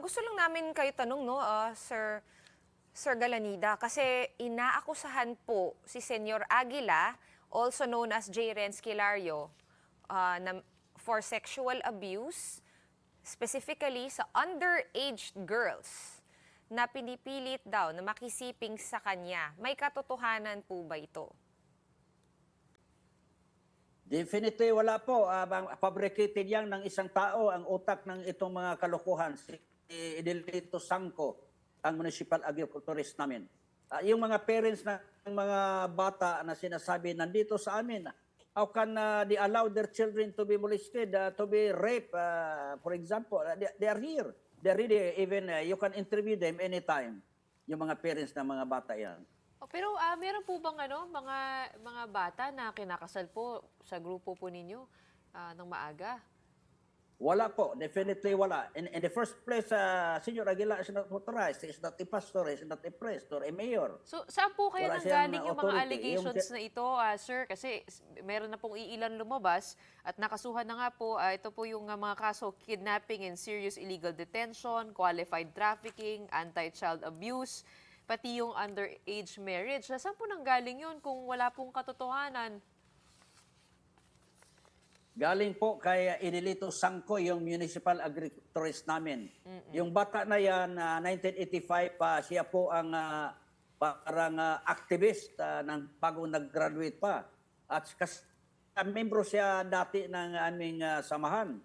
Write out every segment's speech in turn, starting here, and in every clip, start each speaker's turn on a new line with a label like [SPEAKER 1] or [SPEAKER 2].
[SPEAKER 1] Gusto lang namin kayo tanong, no, Sir Galanida, kasi inaakusahan po si Senyor Aguila, also known as J. Renz Kilario, for sexual abuse, specifically sa underage girls na pinipilit daw na makisiping sa kanya. May katotohanan po ba ito?
[SPEAKER 2] Definitely wala po. Fabricated yan ng isang tao ang utak ng itong mga kalokohan. Si Edelito Sangco, ang municipal agriculturist namin. Yung mga parents ng mga bata na sinasabi nandito sa amin, how can they allow their children to be molested, to be raped, for example? They are here. They're really, even you can interview them anytime. Yung mga parents ng mga bata yan.
[SPEAKER 3] Pero meron po bang mga bata na kinakasal po sa grupo po ninyo ng maaga?
[SPEAKER 2] Wala po, definitely wala. In the first place, Senyor Aguila is not authorized. He is not a pastor, he is not a priest or a mayor.
[SPEAKER 3] So saan po kaya
[SPEAKER 2] Wala
[SPEAKER 3] nanggaling
[SPEAKER 2] siyang
[SPEAKER 3] yung mga
[SPEAKER 2] authority.
[SPEAKER 3] allegations na ito, sir? Kasi meron na pong iilan lumabas at nakasuhan na nga po, ito po yung mga kaso, kidnapping and serious illegal detention, qualified trafficking, anti-child abuse, pati yung underage marriage. Saan po nanggaling yun kung wala pong katotohanan?
[SPEAKER 2] Galing po kay Edelito Sangco, yung municipal agriculturist namin. Yung bata na yan, 1985 pa, siya po ang parang activist ng bagong nag-graduate pa. At kasi membro siya dati ng aming samahan.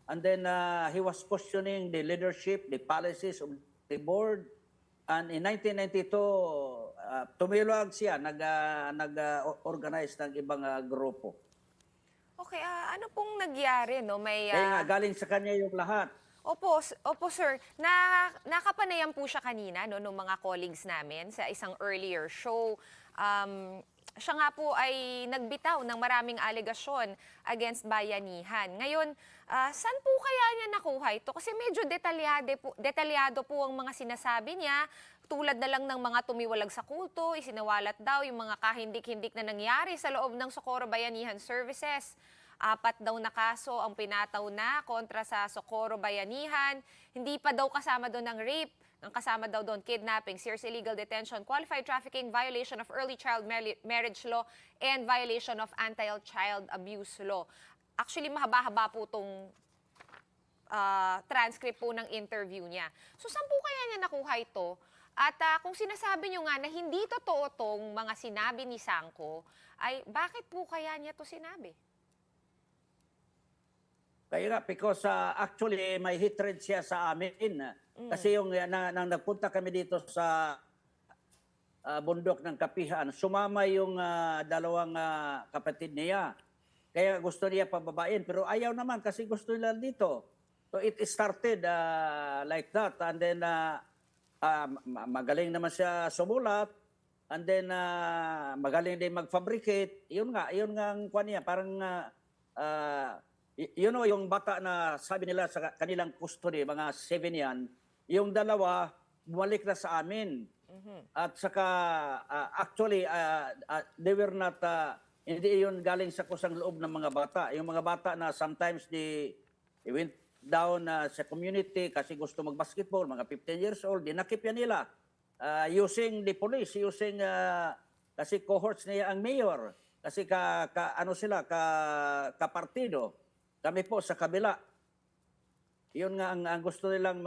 [SPEAKER 2] And then he was questioning the leadership, the policies of the board. And in 1992, tumilog siya, nag-organize ng ibang grupo.
[SPEAKER 1] Okay, ano pong nagyari, no? May,
[SPEAKER 2] Kaya nga, galing sa kanya yung lahat.
[SPEAKER 1] Opo sir. Nakapanayan po siya kanina no, ng mga colleagues namin sa isang earlier show. Siya nga po ay nagbitaw ng maraming alegasyon against bayanihan. Ngayon, saan po kaya niya nakuha ito? Kasi medyo detalyado po ang mga sinasabi niya. Tulad na lang ng mga tumiwalag sa kulto, isinawalat daw yung mga kahindik-hindik na nangyari sa loob ng Socorro Bayanihan Services. 4 daw na kaso ang pinataw na kontra sa Socorro Bayanihan. Hindi pa daw kasama doon ng rape. Ang kasama daw doon, kidnapping, serious illegal detention, qualified trafficking, violation of early child marriage law, and violation of anti-child abuse law. Actually, mahaba-haba po itong transcript po ng interview niya. So, saan po kaya niya nakuha ito? At kung sinasabi niyo nga na hindi totoo tong mga sinabi ni Sangco, ay bakit po kaya niya to sinabi?
[SPEAKER 2] Kaya nga, because actually may hatred siya sa amin. Kasi yung nang nagpunta kami dito sa bundok ng Kapihan, sumama yung dalawang kapatid niya. Kaya gusto niya pababain, pero ayaw naman kasi gusto nila dito. So it started like that. And then magaling naman siya sumulat. And then magaling din mag-fabricate. Yun nga ang kuha niya. Parang you know, yung bata na sabi nila sa kanilang custody, mga 7 yan, yung dalawa, bumalik na sa amin. At saka, actually, they were not, hindi yun galing sa kusang loob ng mga bata. Yung mga bata na sometimes they went down sa community kasi gusto mag-basketball, mga 15 years old, dinakip yan nila. Using the police, using, kasi cohorts niya ang mayor. Kasi ano sila, kapartido. Kami po sa kabila. Yun nga ang gusto nilang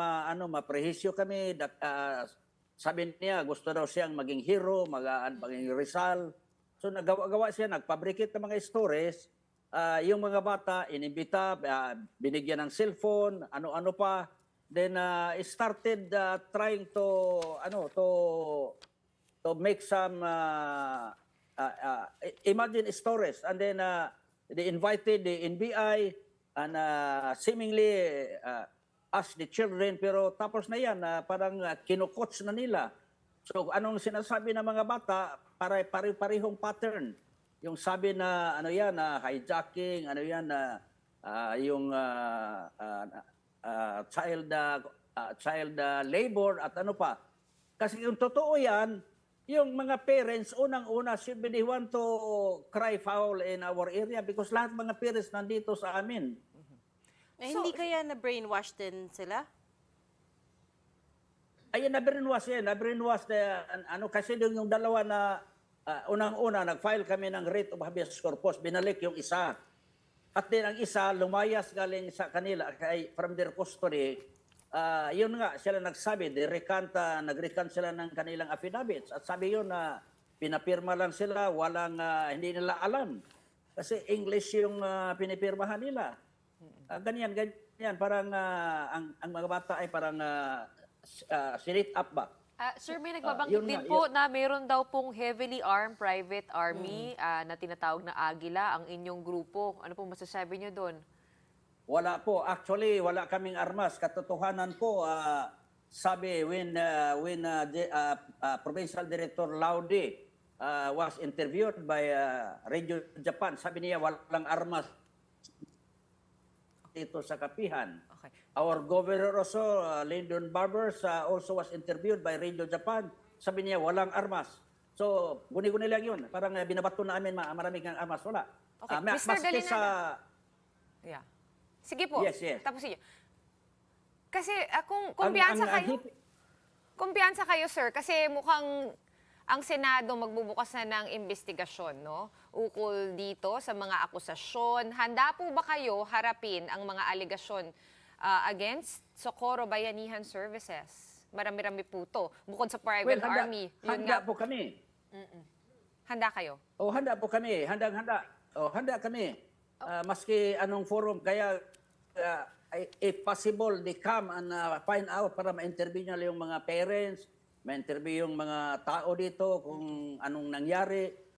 [SPEAKER 2] maprehisyo kami. Sabi niya, gusto daw siyang maging hero, maging Rizal. So nagawa siya, nagpabricate ng mga stories. Yung mga bata, inimbita, binigyan ng cellphone, ano-ano pa. Then started trying to make some imagine stories. And then they invited the NBI and seemingly asked the children, pero tapos na yan, parang kinukots na nila. So anong sinasabi ng mga bata, pare-parehong pattern. Yung sabi na hijacking, yung child labor at ano pa. Kasi yung totoo yan, yung mga parents, unang-una, they want to cry foul in our area because lahat mga parents nandito sa amin.
[SPEAKER 4] Hindi kaya na brainwash din sila?
[SPEAKER 2] Ayun, na-brainwash yan. Na-brainwash na, ano, kasi yung dalawa na, unang-una, nag-file kami ng writ of habeas corpus, binalik yung isa. At din ang isa, lumayas galing sa kanila, from their custody. Yun nga, sila nagsabi, nag-recant sila ng kanilang affidavits. At sabi yun na pinapirma lang sila, walang, hindi nila alam. Kasi English yung pinipirmahan nila. Ganyan. Parang ang mga bata ay parang sinit up ba?
[SPEAKER 3] Sir, may nagbabanggit
[SPEAKER 2] yun
[SPEAKER 3] din
[SPEAKER 2] nga,
[SPEAKER 3] po na meron daw pong heavily armed private army na tinatawag na Agila ang inyong grupo. Ano po masasabi niyo doon?
[SPEAKER 2] Wala po. Actually, wala kaming armas. Katotohanan po, sabi when Provincial Director Laude was interviewed by Radio Japan, sabi niya walang armas dito sa Kapihan.
[SPEAKER 1] Okay.
[SPEAKER 2] Our governor also, Lyndon Barbers, also was interviewed by Radio Japan. Sabi niya walang armas. So, guni-guni lang yun. Parang binabato namin maraming armas. Wala.
[SPEAKER 1] Okay. Mr.
[SPEAKER 2] Maski
[SPEAKER 1] Galinada.
[SPEAKER 2] sa...
[SPEAKER 1] Yeah. Sige po.
[SPEAKER 2] Yes, yes.
[SPEAKER 1] Tapusin niyo. Kasi kung kumpiyansa kayo, kumpiyansa kayo, sir, kasi mukhang ang Senado magbubukas na ng investigasyon, no? Ukol dito sa mga akusasyon. Handa po ba kayo harapin ang mga aligasyon against Socorro Bayanihan Services? Marami-rami po to. Bukod sa private army. Yun
[SPEAKER 2] Handa
[SPEAKER 1] nga.
[SPEAKER 2] po kami.
[SPEAKER 1] Handa kayo?
[SPEAKER 2] Handa po kami. Handang-handa. Handa kami. Maski anong forum, kaya if possible, they come and find out para ma-interview nila yung mga parents, ma-interview yung mga tao dito kung anong nangyari.